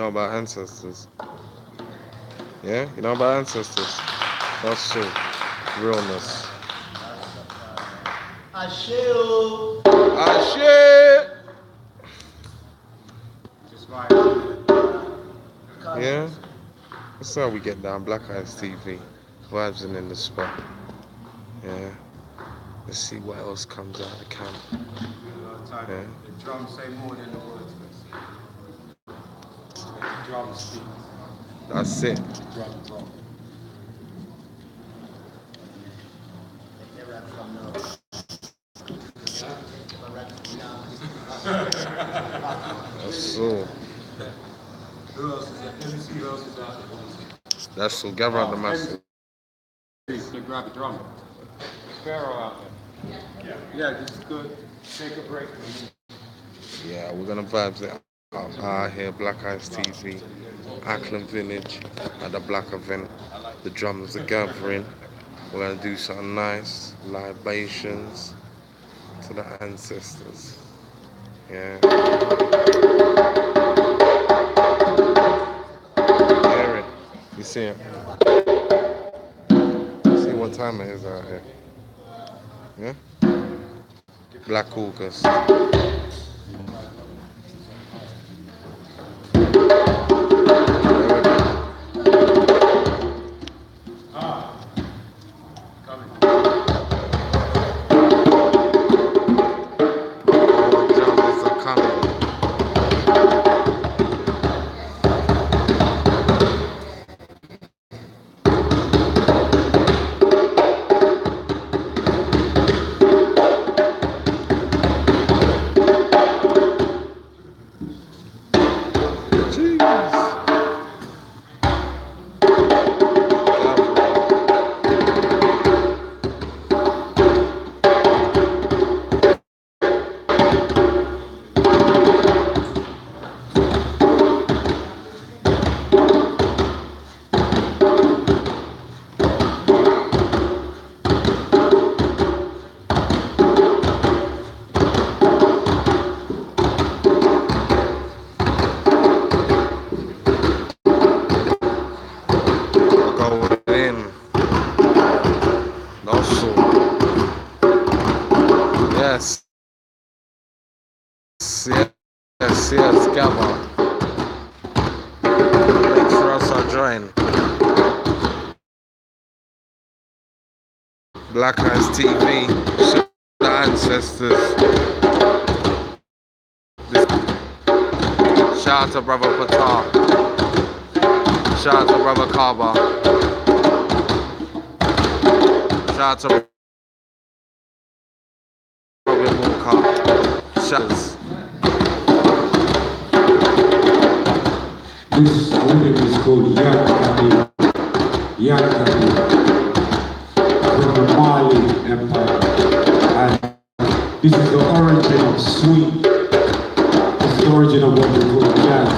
know about ancestors? Yeah? You know about ancestors? That's true. Realness. Asheo. Ashe! Just right. Yeah? That's how we get down. Black Eyes TV. Vibes in the spot. Yeah. Let's see what else comes out of camp. Yeah. The drums say more than the words. The drums speak. That's it. The drums rock. That's all. Who else is there? Let me see who else is out there. That's all. Gather up the masses. To grab a drum. Pharaoh out there. Yeah, this is good. Take a break. Yeah, we're gonna vibes it up out here. Black Eyes TV, Ackland Village at the Black event. The drums are gathering. We're gonna do something nice. Libations to the ancestors. Yeah. Hear it. You see it? See what time it is out here. Yeah? Black August. Yes, gather. Make sure us are join. Black Eyes TV, shout the ancestors. Shout out to brother Patar. Shout out to brother Kaba. Shout out to brother Walker. Shout out. This rhythm is called Yakari, Yakari, from the Mali Empire. And this is the origin of swing. It's the origin of what we call jazz.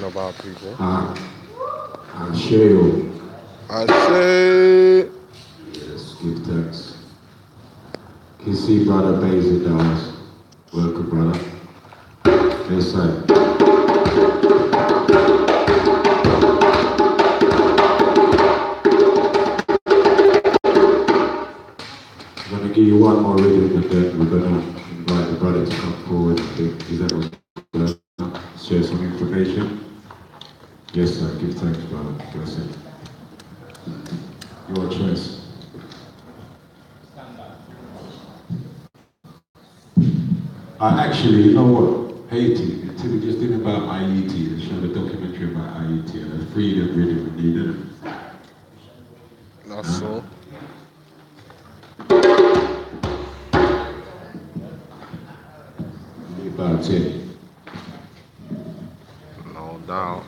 about people. And Sheo. I say, Yes, give thanks. Kissy brother Basil Dawes. Welcome, brother. Yes, sir. I'm gonna give you one more rhythm and then we're gonna invite the brother to come forward. I think is that what's gonna share some information? Yes, sir. Give thanks, brother. Bless it. Your choice. Actually, you know what? Haiti, until we just did about IET, they showed a documentary about IET and the freedom really we needed. that's all. About it. No doubt.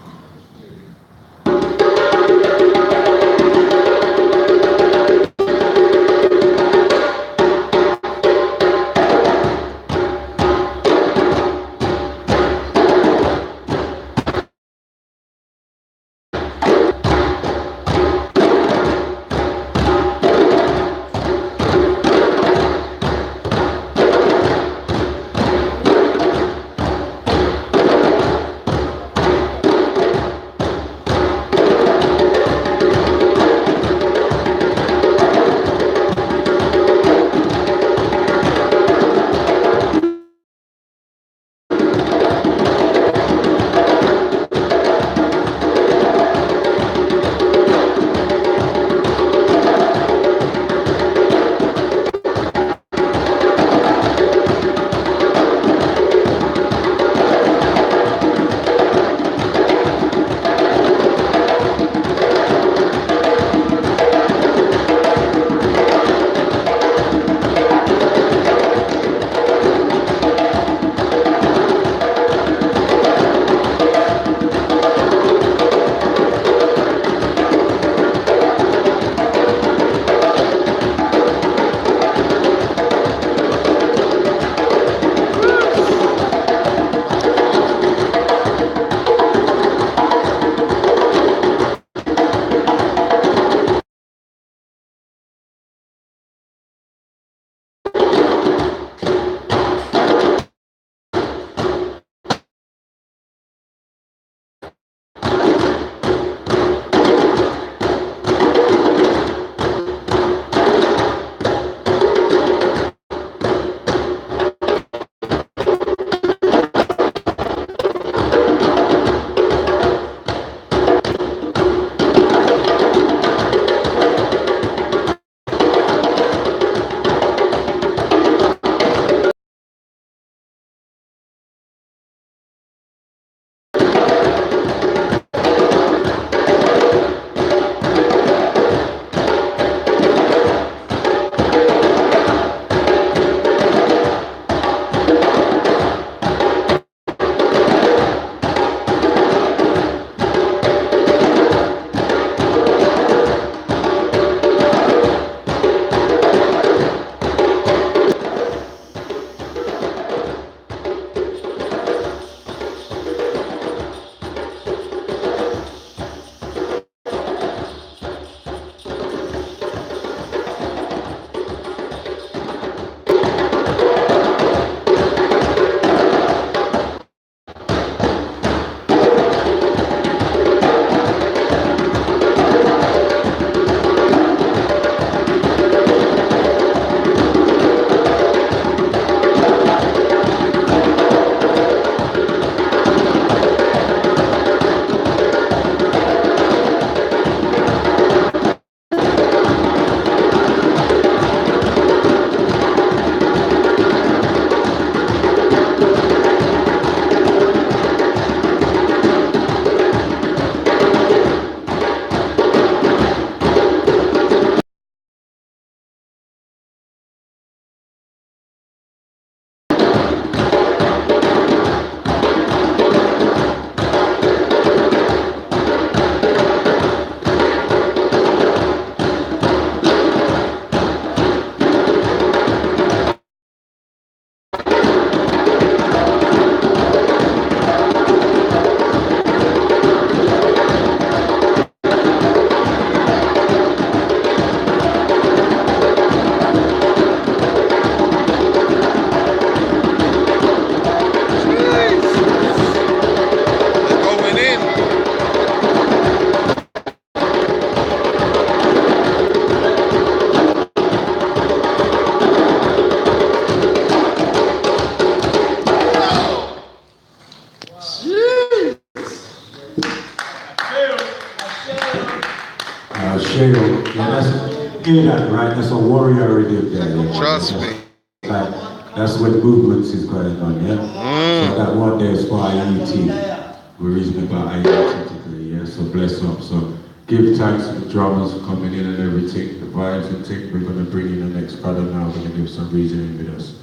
Sheo, yeah, hear that, right? That's a warrior rhythm there. Yeah. Trust me. Like, that's when movements is going on, yeah? So that one there is for IET. We're reasoning about IET today, yeah? So bless up. So give thanks to the drummers for coming in and everything, the vibes and things. We're going to bring in the next brother now. We're going to give some reasoning with us.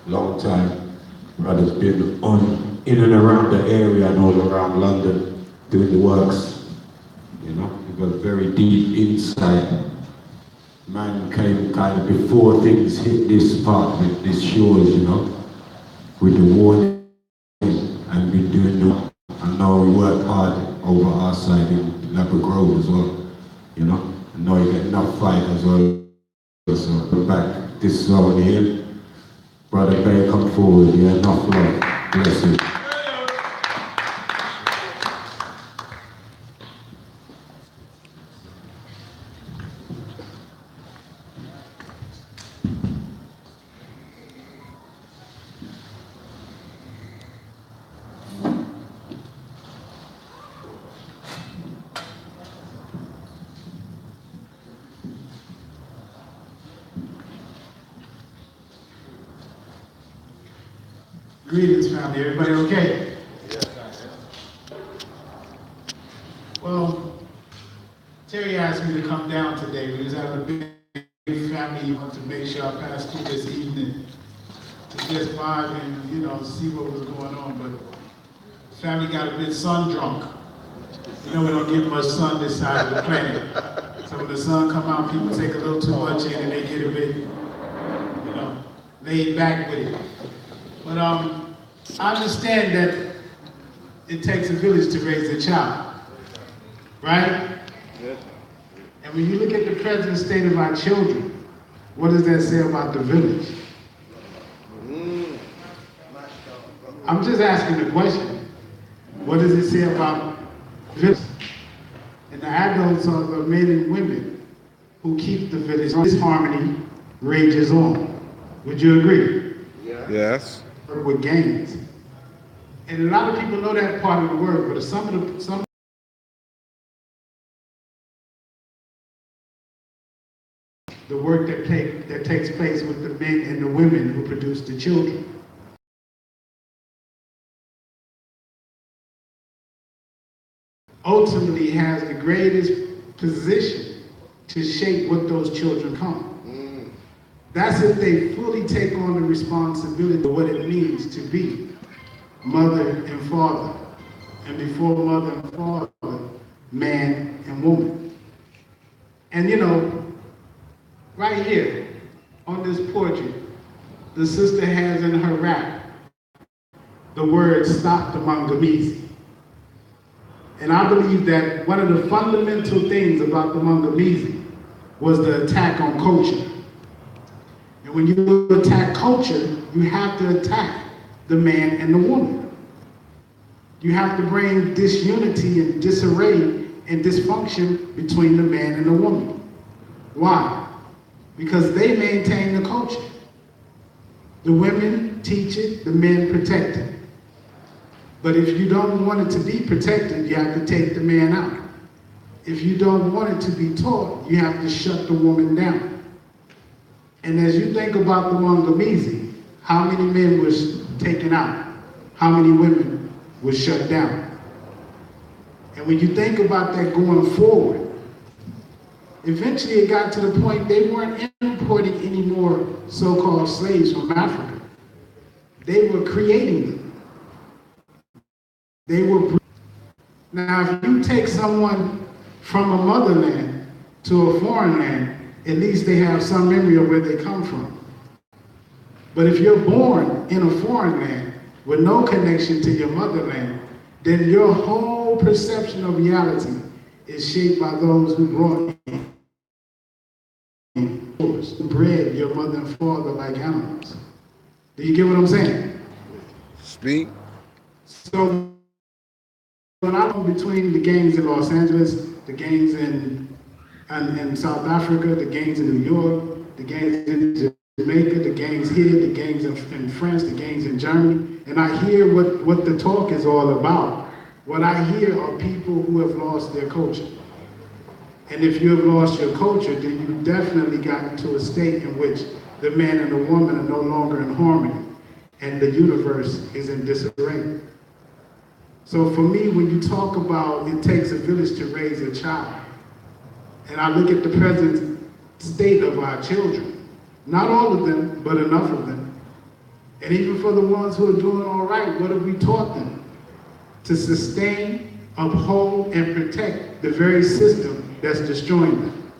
Long time, brother's been on, in and around the area and all around London, doing the works. You know, we've got very deep insight. Man came kind of before things hit this part with this shores, you know, with the warning and been doing the, I know we work hard over our side in Labra Grove as well, you know. I know you get enough fight as well. So we're back this zone here. Brother Bay, come forward, yeah, enough love. Bless you. Greetings, family. Everybody okay? Well, Terry asked me to come down today. We was having a big family event to make sure I passed through this evening to just vibe and, you know, see what was going on. But family got a bit sun drunk. You know, we don't get much sun this side of the planet. So when the sun come out, people take a little too much in and they get a bit, you know, laid back with it. But I understand that it takes a village to raise a child, right? And when you look at the present state of our children, what does that say about the village? I'm just asking the question. What does it say about village? And the adults are the men and women who keep the village. This harmony rages on. Would you agree? Yes. With gangs. And a lot of people know that part of the word, but some the work that takes place with the men and the women who produce the children. Ultimately has the greatest position to shape what those children come. That's if they fully take on the responsibility of what it means to be mother and father. And before mother and father, man and woman. And you know, right here on this portrait, the sister has in her wrap the word "stop the Mangamizi." And I believe that one of the fundamental things about the Mangamizi was the attack on culture. And when you attack culture, you have to attack the man and the woman. You have to bring disunity and disarray and dysfunction between the man and the woman. Why? Because they maintain the culture. The women teach it, the men protect it. But if you don't want it to be protected, you have to take the man out. If you don't want it to be taught, you have to shut the woman down. And as you think about the Mangamizi, how many men was taken out? How many women was shut down? And when you think about that going forward, eventually it got to the point they weren't importing any more so-called slaves from Africa. They were creating them. They were. Now, if you take someone from a motherland to a foreign land, at least they have some memory of where they come from. But if you're born in a foreign land with no connection to your motherland, then your whole perception of reality is shaped by those who brought in, who bred your mother and father like animals. Do you get what I'm saying? Speak. So when I'm between the gangs in Los Angeles, the gangs in South Africa, the gangs in New York, the gangs in Jamaica, the gangs here, the gangs in France, the gangs in Germany, and I hear what the talk is all about. What I hear are people who have lost their culture. And if you have lost your culture, then you definitely got into a state in which the man and the woman are no longer in harmony, and the universe is in disarray. So for me, when you talk about it takes a village to raise a child, and I look at the present state of our children, not all of them, but enough of them, and even for the ones who are doing all right, what have we taught them? To sustain, uphold, and protect the very system that's destroying them.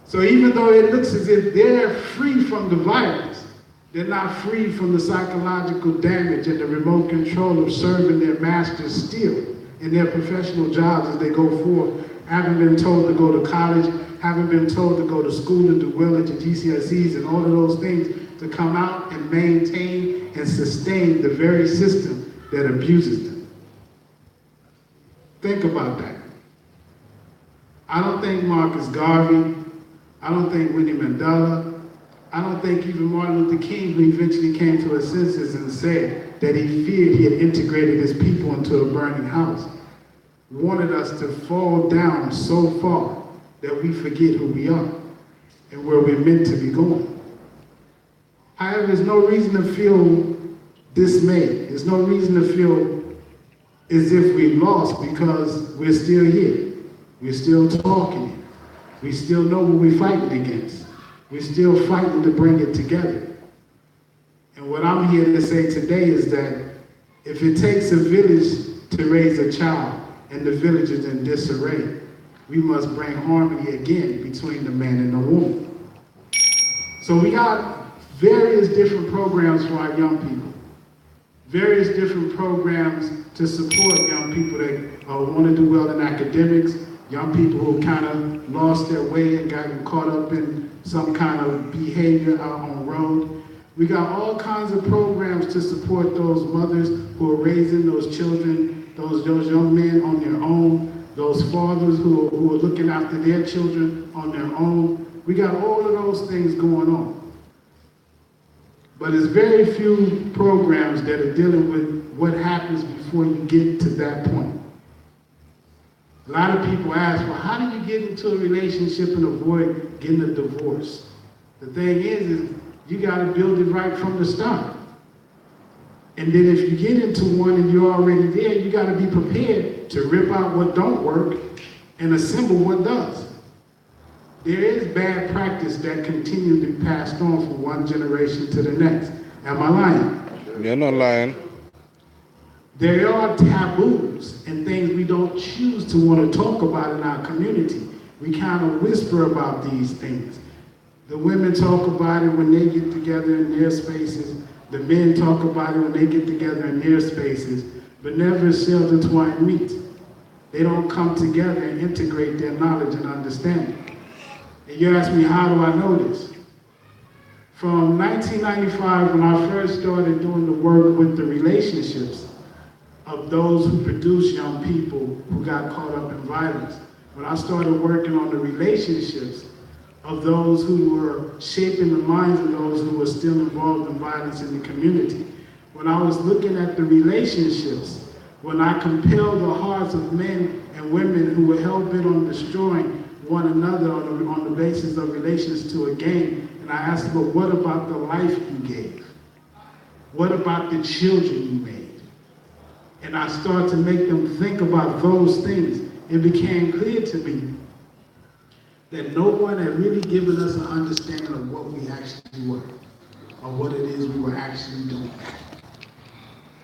So even though it looks as if they're free from the virus, they're not free from the psychological damage and the remote control of serving their masters still in their professional jobs as they go forth, having been told to go to college, having been told to go to school and do well at your GCSEs and all of those things, to come out and maintain and sustain the very system that abuses them. Think about that. I don't think Marcus Garvey, I don't think Winnie Mandela, I don't think even Martin Luther King, who eventually came to his senses and said that he feared he had integrated his people into a burning house, wanted us to fall down so far that we forget who we are and where we're meant to be going. However, there's no reason to feel dismayed. There's no reason to feel as if we've lost, because we're still here. We're still talking. We still know what we're fighting against. We're still fighting to bring it together. And what I'm here to say today is that if it takes a village to raise a child and the village is in disarray, we must bring harmony again between the man and the woman. So we got various different programs for our young people, various different programs to support young people that want to do well in academics, young people who kind of lost their way and got caught up in some kind of behavior out on the road. We got all kinds of programs to support those mothers who are raising those children, those young men on their own, those fathers who are looking after their children on their own. We got all of those things going on. But there's very few programs that are dealing with what happens before you get to that point. A lot of people ask, well, how do you get into a relationship and avoid getting a divorce? The thing is you got to build it right from the start. And then if you get into one and you're already there, you got to be prepared to rip out what don't work and assemble what does. There is bad practice that continues to be passed on from one generation to the next. Am I lying? You're not lying. There are taboos and things we don't choose to want to talk about in our community. We kind of whisper about these things. The women talk about it when they get together in their spaces. The men talk about it when they get together in their spaces, but never shall the twine meet. They don't come together and integrate their knowledge and understanding. And you ask me, how do I know this? From 1995, when I first started doing the work with the relationships of those who produce young people who got caught up in violence, when I started working on the relationships of those who were shaping the minds of those who were still involved in violence in the community, when I was looking at the relationships, when I compelled the hearts of men and women who were hell-bent on destroying one another on the basis of relations to a game, and I asked them, well, what about the life you gave? What about the children you made? And I started to make them think about those things. It became clear to me that no one had really given us an understanding of what we actually were, or what it is we were actually doing.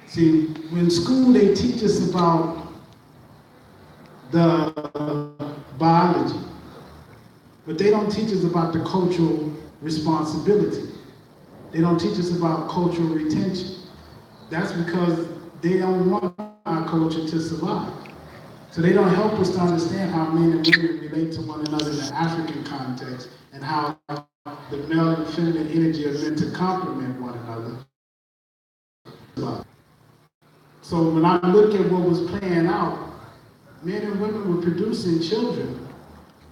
See, in school they teach us about the biology, but they don't teach us about the cultural responsibility. They don't teach us about cultural retention. That's because they don't want our culture to survive. So they don't help us to understand how men and women relate to one another in the African context, and how the male and feminine energy are meant to complement one another. So when I look at what was playing out, men and women were producing children,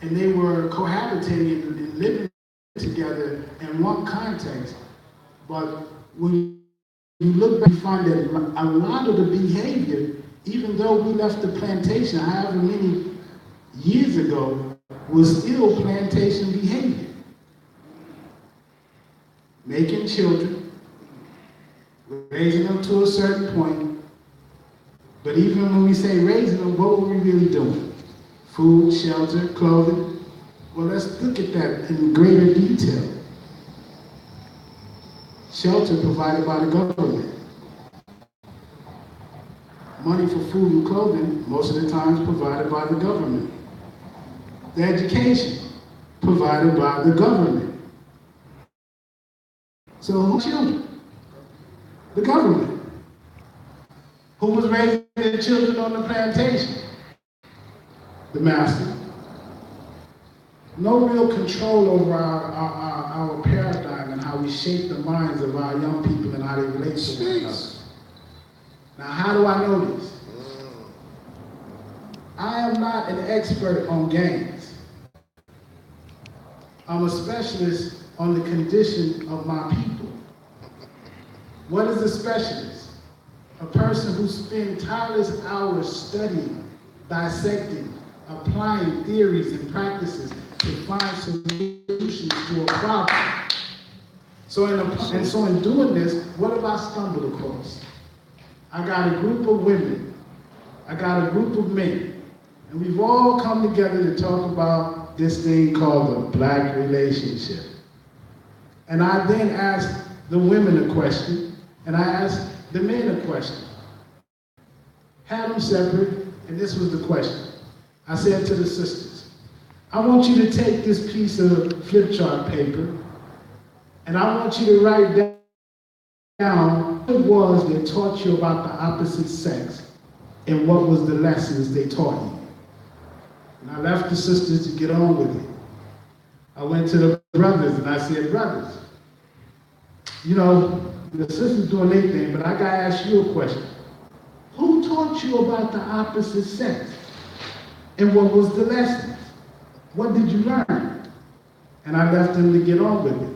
and they were cohabitating and living together in one context. But when you look back, you find that a lot of the behavior, even though we left the plantation, however many years ago was still plantation behavior. Making children, raising them to a certain point, but even when we say raising them, what were we really doing? Food, shelter, clothing. Well, let's look at that in greater detail. Shelter provided by the government. Money for food and clothing, most of the times provided by the government. The education, provided by the government. So who's children? The government. Who was raising the children on the plantation? The master. No real control over our paradigm and how we shape the minds of our young people and how they relate to one another. Now, how do I know this? I am not an expert on gangs. I'm a specialist on the condition of my people. What is a specialist? A person who spends tireless hours studying, dissecting, applying theories and practices to find solutions to a problem. So in doing this, what have I stumbled across? I got a group of women, I got a group of men, and we've all come together to talk about this thing called the black relationship. And I then asked the women a question, and I asked the men a question. Had them separate, and this was the question. I said to the sisters, I want you to take this piece of flip chart paper, and I want you to write down what it was that taught you about the opposite sex, and what was the lessons they taught you. And I left the sisters to get on with it. I went to the brothers and I said, brothers, you know, the sisters doing their thing, but I gotta ask you a question. Who taught you about the opposite sex? And what was the lessons? What did you learn? And I left them to get on with it.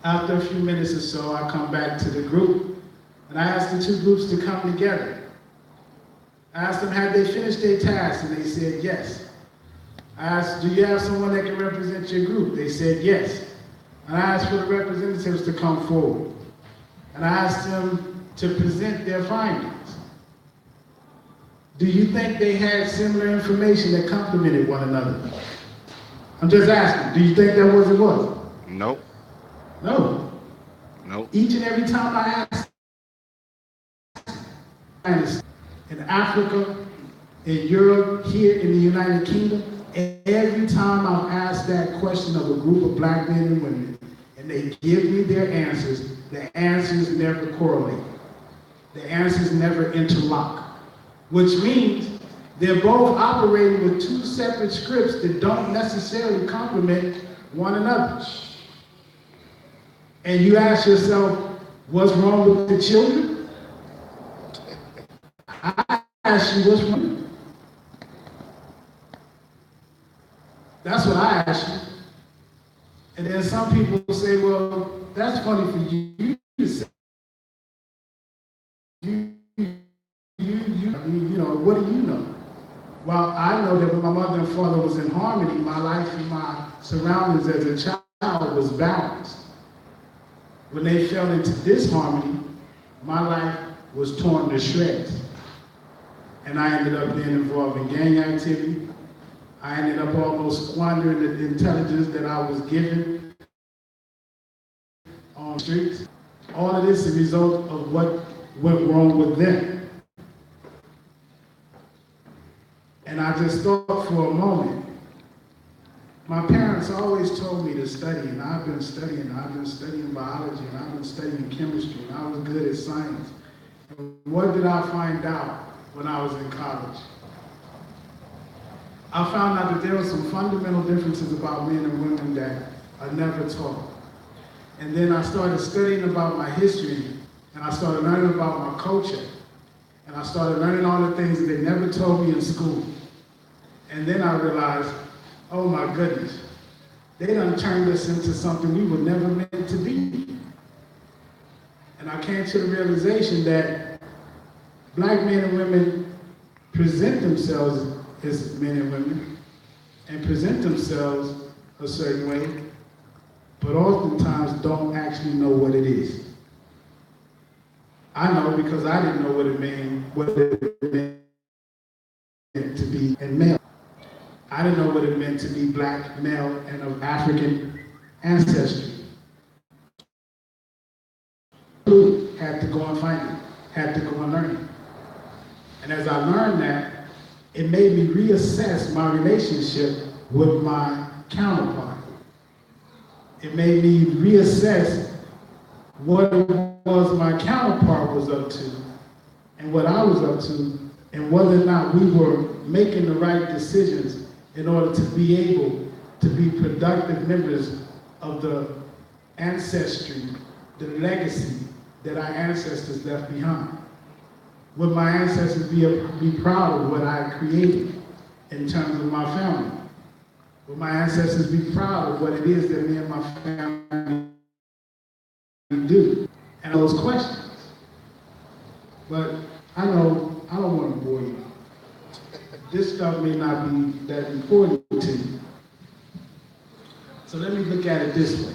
After a few minutes or so, I come back to the group, and I asked the two groups to come together. I asked them, had they finished their tasks? And they said, yes. I asked, do you have someone that can represent your group? They said, yes. And I asked for the representatives to come forward. And I asked them to present their findings. Do you think they had similar information that complemented one another? I'm just asking, do you think that was it was? Nope. No. Nope. Each and every time I ask, in Africa, in Europe, here in the United Kingdom, every time I've asked that question of a group of black men and women, and they give me their answers, the answers never correlate. The answers never interlock, which means they're both operating with two separate scripts that don't necessarily complement one another. And you ask yourself, what's wrong with the children? I ask you, what's wrong? That's what I ask you. And then some people say, well, that's funny for you to say. You know, what do you know? Well, I know that when my mother and father was in harmony, my life and my surroundings as a child was balanced. When they fell into disharmony, my life was torn to shreds. And I ended up being involved in gang activity. I ended up almost squandering the intelligence that I was given on the streets. All of this is a result of what went wrong with them. And I just thought for a moment, my parents always told me to study, and I've been studying biology, and I've been studying chemistry, and I was good at science. And what did I find out when I was in college? I found out that there were some fundamental differences about men and women that are never taught. And then I started studying about my history, and I started learning about my culture, and I started learning all the things that they never told me in school. And then I realized, oh my goodness, they done turned us into something we were never meant to be. And I came to the realization that black men and women present themselves as men and women and present themselves a certain way, but oftentimes don't actually know what it is. I know because I didn't know what it meant to be a male. I didn't know what it meant to be black, male, and of African ancestry. Had to go and find it, had to go and learn it. And as I learned that, it made me reassess my relationship with my counterpart. It made me reassess what it was my counterpart was up to and what I was up to, and whether or not we were making the right decisions in order to be able to be productive members of the ancestry, the legacy that our ancestors left behind. Would my ancestors be proud of what I created in terms of my family? Would my ancestors be proud of what it is that me and my family do? And those questions. But I know I don't want to bore you. This stuff may not be that important to you. So let me look at it this way.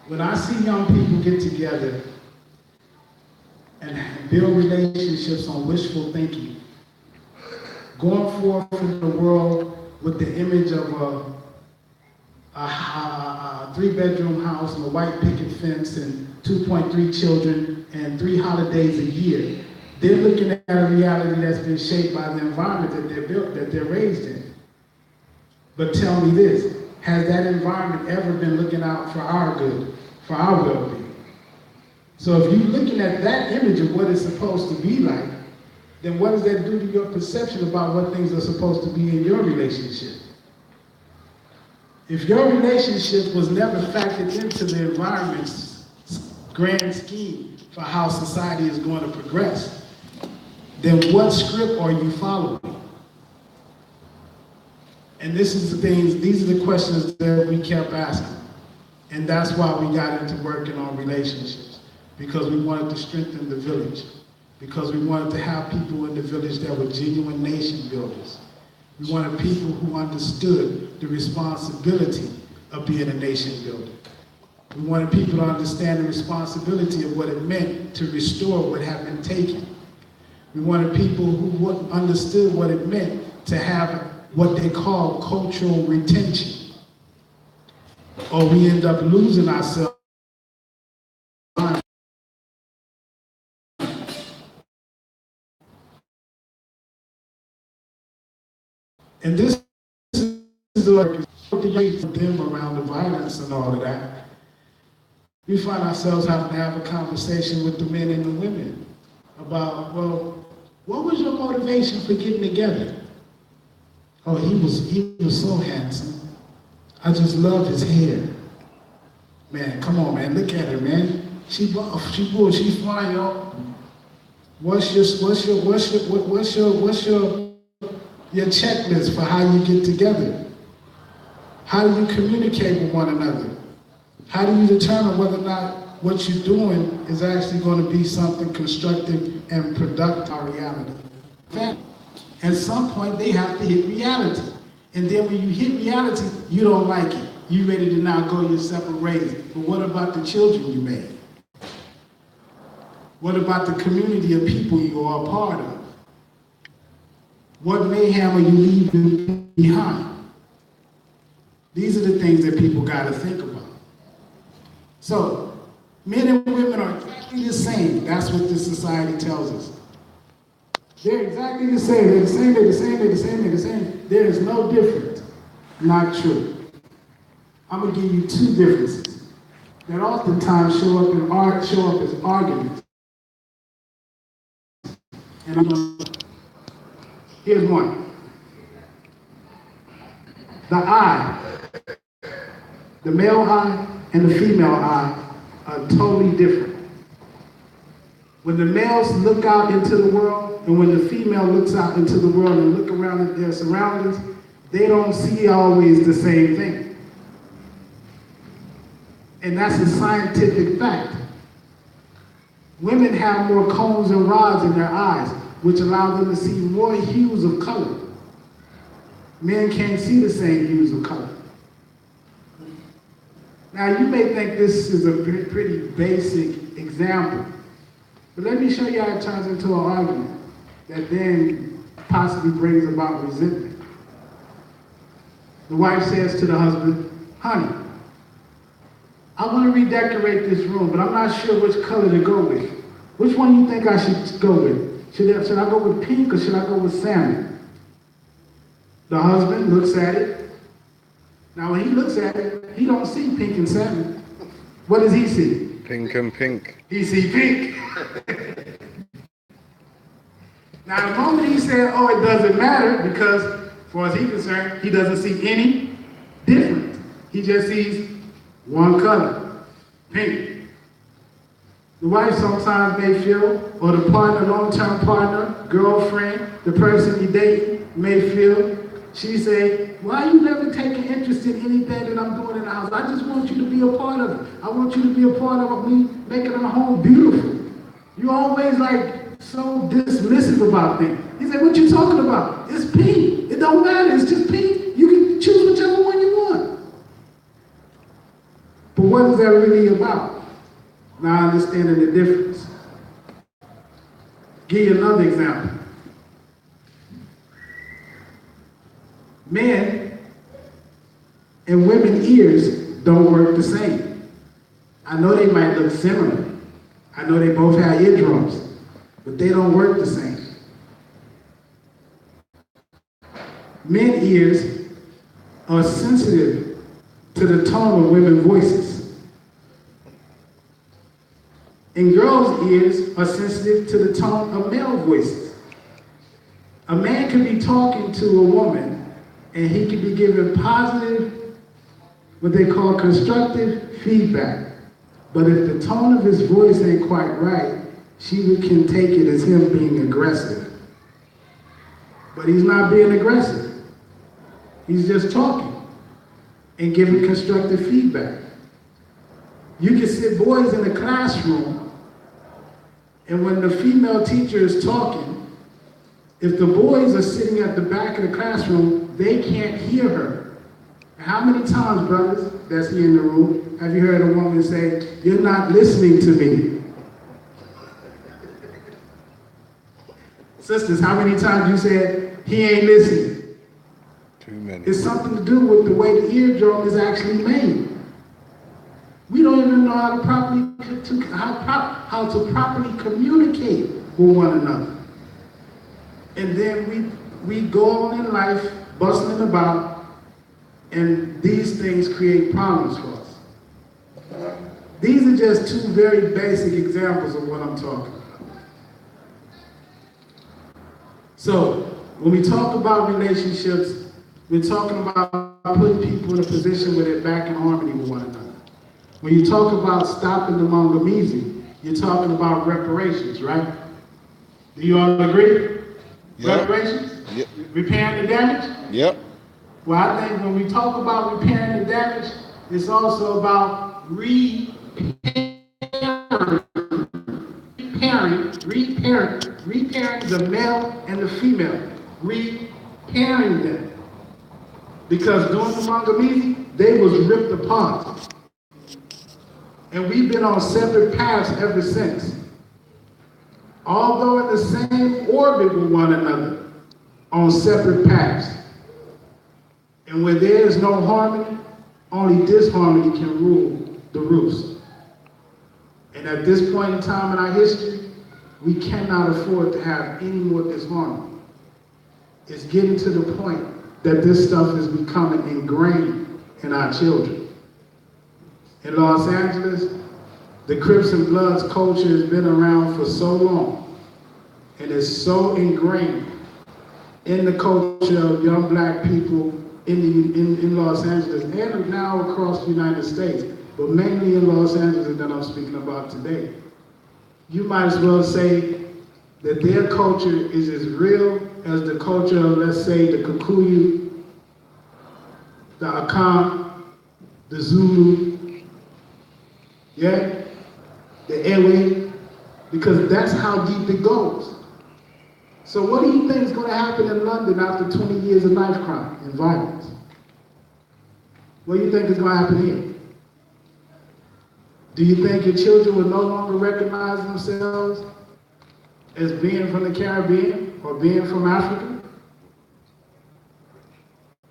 When I see young people get together and build relationships on wishful thinking, going forth in the world with the image of a 3-bedroom house and a white picket fence and 2.3 children and 3 holidays a year, they're looking at a reality that's been shaped by the environment that they're raised in. But tell me this, has that environment ever been looking out for our good, for our well-being? So if you're looking at that image of what it's supposed to be like, then what does that do to your perception about what things are supposed to be in your relationship? If your relationship was never factored into the environment's grand scheme for how society is going to progress, then what script are you following? And these are the questions that we kept asking. And that's why we got into working on relationships, because we wanted to strengthen the village, because we wanted to have people in the village that were genuine nation builders. We wanted people who understood the responsibility of being a nation builder. We wanted people to understand the responsibility of what it meant to restore what had been taken. We wanted people who understood what it meant to have what they call cultural retention. Or we end up losing ourselves. And this is like them around the violence and all of that. We find ourselves having to have a conversation with the men and the women about, well, what was your motivation for getting together? Oh, he was so handsome. I just love his hair. Man, come on, man, look at her, man. She buff, she bull, she flying up. What's your checklist for how you get together? How do you communicate with one another? How do you determine whether or not what you're doing is actually going to be something constructive and productive in reality? At some point, they have to hit reality. And then when you hit reality, you don't like it. You're ready to now go your separate ways. But what about the children you made? What about the community of people you are a part of? What mayhem are you leaving behind? These are the things that people got to think about. So, men and women are exactly the same. That's what this society tells us. They're exactly the same. They're the same, they're the same, they're the same, they're the same. There is no difference. Not true. I'm going to give you 2 differences that oftentimes show up as arguments. And here's one. The eye, the male eye and the female eye are totally different. When the males look out into the world and when the female looks out into the world and look around at their surroundings, they don't see always the same thing. And that's a scientific fact. Women have more cones and rods in their eyes, which allow them to see more hues of color. Men can't see the same hues of color. Now, you may think this is a pretty basic example, but let me show you how it turns into an argument that then possibly brings about resentment. The wife says to the husband, honey, I want to redecorate this room, but I'm not sure which color to go with. Which one do you think I should go with? Should I go with pink or should I go with salmon? The husband looks at it. Now when he looks at it, he don't see pink and salmon. What does he see? Pink and pink. He see pink. Now the moment he said, oh, it doesn't matter, because as far as he's concerned, he doesn't see any difference. He just sees one color, pink. The wife sometimes may feel, or the partner, long-term partner, girlfriend, the person you date may feel, she say, why are you never taking interest in anything that I'm doing in the house? I just want you to be a part of it. I want you to be a part of me making our home beautiful. You always like so dismissive about things. He said, what you talking about? It's pink. It don't matter. It's just pink. You can choose whichever one you want. But what is that really about? Now understanding the difference. Give you another example. Men and women's ears don't work the same. I know they might look similar. I know they both have eardrums, but they don't work the same. Men's ears are sensitive to the tone of women's voices. And girls' ears are sensitive to the tone of male voices. A man can be talking to a woman and he can be giving positive, what they call constructive feedback. But if the tone of his voice ain't quite right, she can take it as him being aggressive. But he's not being aggressive. He's just talking and giving constructive feedback. You can sit boys in the classroom, and when the female teacher is talking, if the boys are sitting at the back of the classroom, they can't hear her. How many times, brothers, that's here in the room, have you heard a woman say, you're not listening to me? Sisters, how many times you said, he ain't listening? Too many. It's something to do with the way the eardrum is actually made. We don't even know how to properly communicate with one another. And then we go on in life, bustling about, and these things create problems for us. These are just two very basic examples of what I'm talking about. So, when we talk about relationships, we're talking about putting people in a position where they're back in harmony with one another. When you talk about stopping the Mongomese, you're talking about reparations, right? Do you all agree? Yep. Reparations? Yep. Repairing the damage? Yep. Well, I think when we talk about repairing the damage, it's also about repairing the male and the female, repairing them. Because during the Mongomese, they was ripped apart. And we've been on separate paths ever since. Although in the same orbit with one another, on separate paths. And where there is no harmony, only disharmony can rule the roost. And at this point in time in our history, we cannot afford to have any more disharmony. It's getting to the point that this stuff is becoming ingrained in our children. In Los Angeles, the Crips and Bloods culture has been around for so long and is so ingrained in the culture of young black people in Los Angeles and now across the United States, but mainly in Los Angeles that I'm speaking about today. You might as well say that their culture is as real as the culture of, let's say, the Kikuyu, the Akan, the Zulu, yeah, the Ewe, because that's how deep it goes. So what do you think is going to happen in London after 20 years of knife crime and violence? What do you think is going to happen here? Do you think your children will no longer recognize themselves as being from the Caribbean or being from Africa?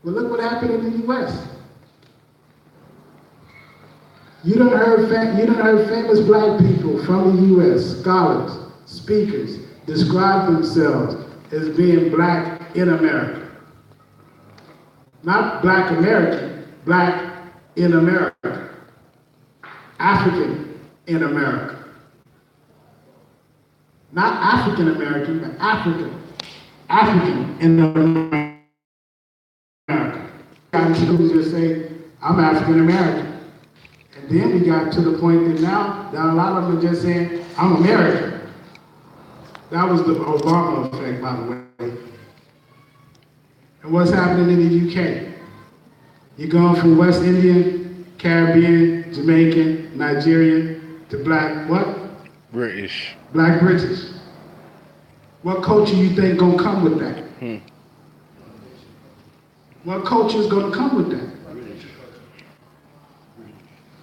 Well, look what happened in the U.S. You done heard famous black people from the U.S., scholars, speakers, describe themselves as being black in America. Not black American, black in America. African in America. Not African American, but African in America. People just say, I'm African American. And then we got to the point that now a lot of them are just saying, I'm American. That was the Obama effect, by the way. And what's happening in the UK? You're going from West Indian, Caribbean, Jamaican, Nigerian, to black what? British. Black British. What culture you think gonna come with that? What culture is gonna come with that?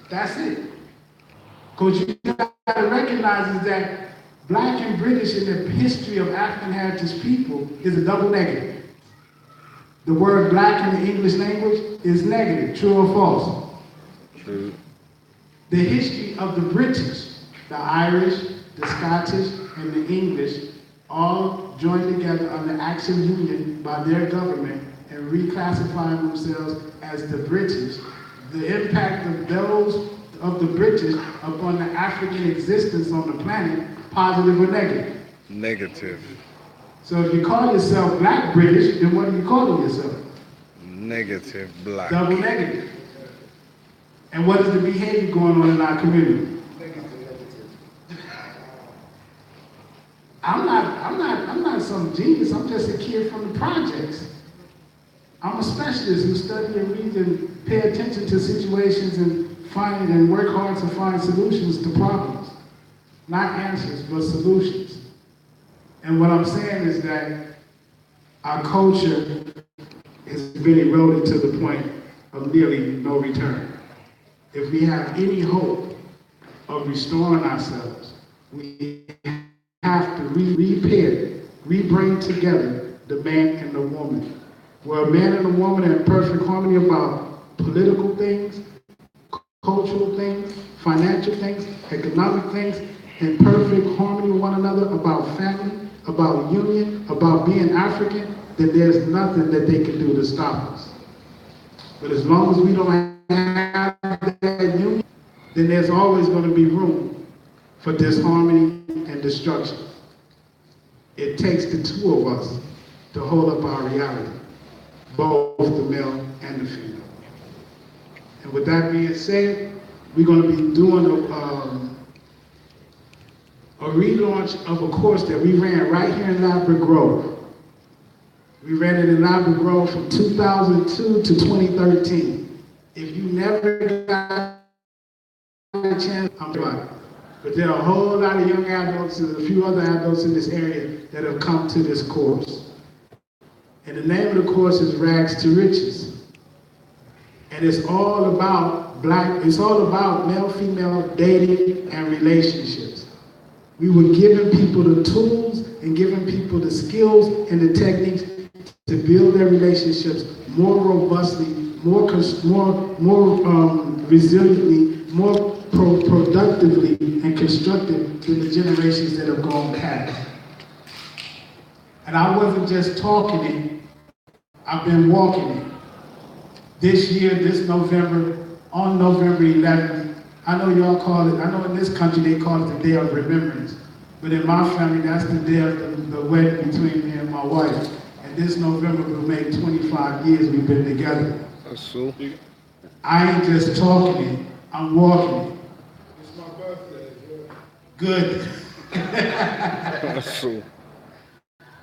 That's it. Because you gotta recognize is that black and British in the history of African heritage people is a double negative. The word black in the English language is negative, true or false? True. The history of the British, the Irish, the Scottish, and the English all joined together under Acts of Union by their government and reclassifying themselves as the British. The impact of the British upon the African existence on the planet, positive or negative? Negative. So if you call yourself black British, then what are you calling yourself? Negative black. Double negative. And what is the behavior going on in our community? I'm not some genius. I'm just a kid from the projects. I'm a specialist who study and read and pay attention to situations and work hard to find solutions to problems. Not answers, but solutions. And what I'm saying is that our culture has been eroded to the point of nearly no return. If we have any hope of restoring ourselves, we have to re-bring together the man and the woman. Where a man and a woman are in perfect harmony about political things, cultural things, financial things, economic things, in perfect harmony with one another about family, about union, about being African, then there's nothing that they can do to stop us. But as long as we don't have that union, then there's always going to be room for disharmony and destruction. It takes the two of us to hold up our reality, both the male and the female. And with that being said, we're going to be doing a relaunch of a course that we ran right here in Ladbroke Grove. We ran it in Ladbroke Grove from 2002 to 2013. If you never got a chance, I'm sorry. But there are a whole lot of young adults and a few other adults in this area that have come to this course. And the name of the course is Rags to Riches. And it's all about male-female dating and relationships. We were giving people the tools and giving people the skills and the techniques to build their relationships more robustly, more resiliently, more productively and constructive than the generations that have gone past. And I wasn't just talking it, I've been walking it. This year, this November, on November 11th, I know y'all call it, I know in this country they call it the Day of Remembrance, but in my family, that's the day of the wedding between me and my wife. And this November will make 25 years we've been together. That's so. I ain't just talking it, I'm walking it. It's my birthday. Good. That's so.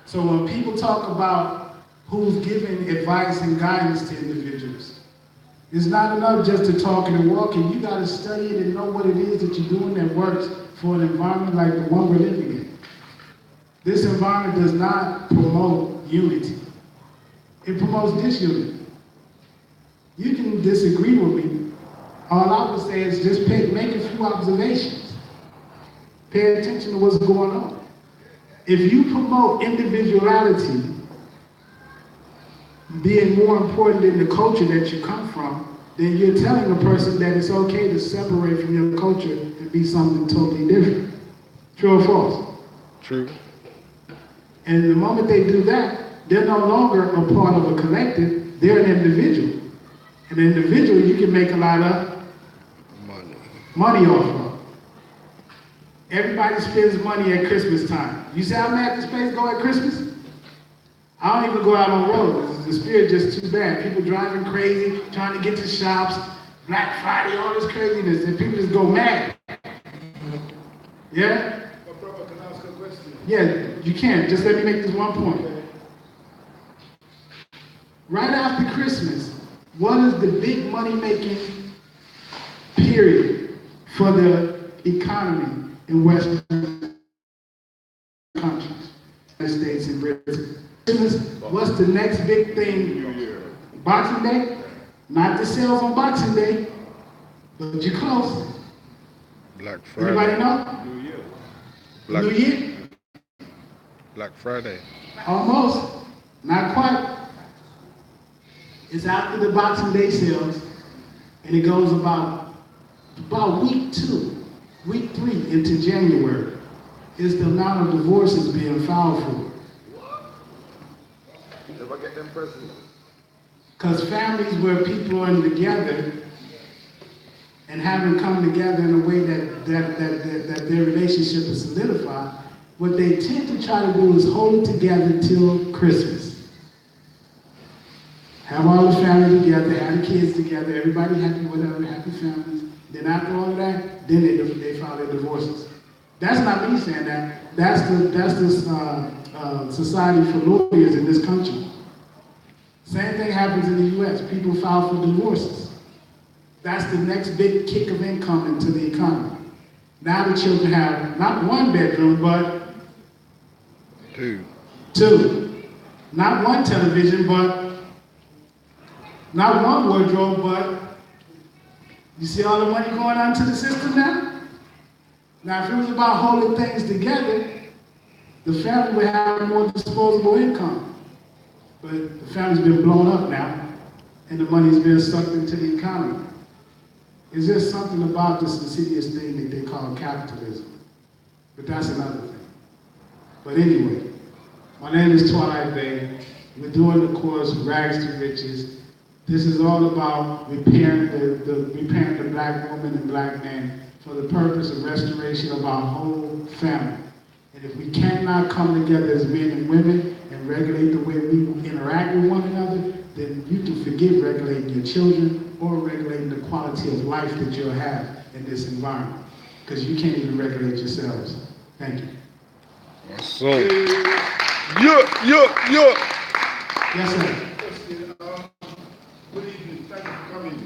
So when people talk about who's giving advice and guidance to individuals, it's not enough just to talk and walking. You got to study it and know what it is that you're doing that works for an environment like the one we're living in. This environment does not promote unity. It promotes disunity. You can disagree with me. All I would say is just make a few observations. Pay attention to what's going on. If you promote individuality being more important than the culture that you come from, then you're telling a person that it's okay to separate from your culture and be something totally different. True or false? True. And the moment they do that, they're no longer a part of a collective, they're an individual. An individual you can make a lot of money off of. Everybody spends money at Christmas time. You see how mad this place go at Christmas? I don't even go out on the road. The spirit just too bad. People driving crazy, trying to get to shops, Black Friday, all this craziness, and people just go mad. Yeah? Can I ask a question? Yeah, you can. Just let me make this one point. Right after Christmas, what is the big money-making period for the economy in Western countries, United States and Britain? What's the next big thing? New Year. Boxing Day? Not the sales on Boxing Day, but you're close. Black Friday. Anybody know? New Year. Black, New Year? Black Friday. Almost. Not quite. It's after the Boxing Day sales, and it goes about week 2, week 3 into January. Is the amount of divorces being filed for. If I get them presents. Because families where people are together and haven't come together in a way that their relationship is solidified, what they tend to try to do is hold it together till Christmas. Have all the family together, have the kids together, everybody happy, whatever, happy families. Then after all of that, then they file their divorces. That's not me saying that. That's the Society for Lawyers in this country. Same thing happens in the U.S. People file for divorces. That's the next big kick of income into the economy. Now the children have not 1 bedroom, but 2. 2. Not 1 television, but not 1 wardrobe, but you see all the money going on to the system now? Now, if it was about holding things together, the family would have more disposable income. But the family's been blown up now, and the money's been sucked into the economy. Is there something about this insidious thing that they call capitalism? But that's another thing. But anyway, my name is Twilight Bay. We're doing the course Rags to Riches. This is all about repairing the black woman and black man for the purpose of restoration of our whole family. And if we cannot come together as men and women and regulate the way we interact with one another, then you can forget regulating your children or regulating the quality of life that you'll have in this environment. Because you can't even regulate yourselves. Thank you. So, yeah. Yes, sir. Good evening. Thank you for coming.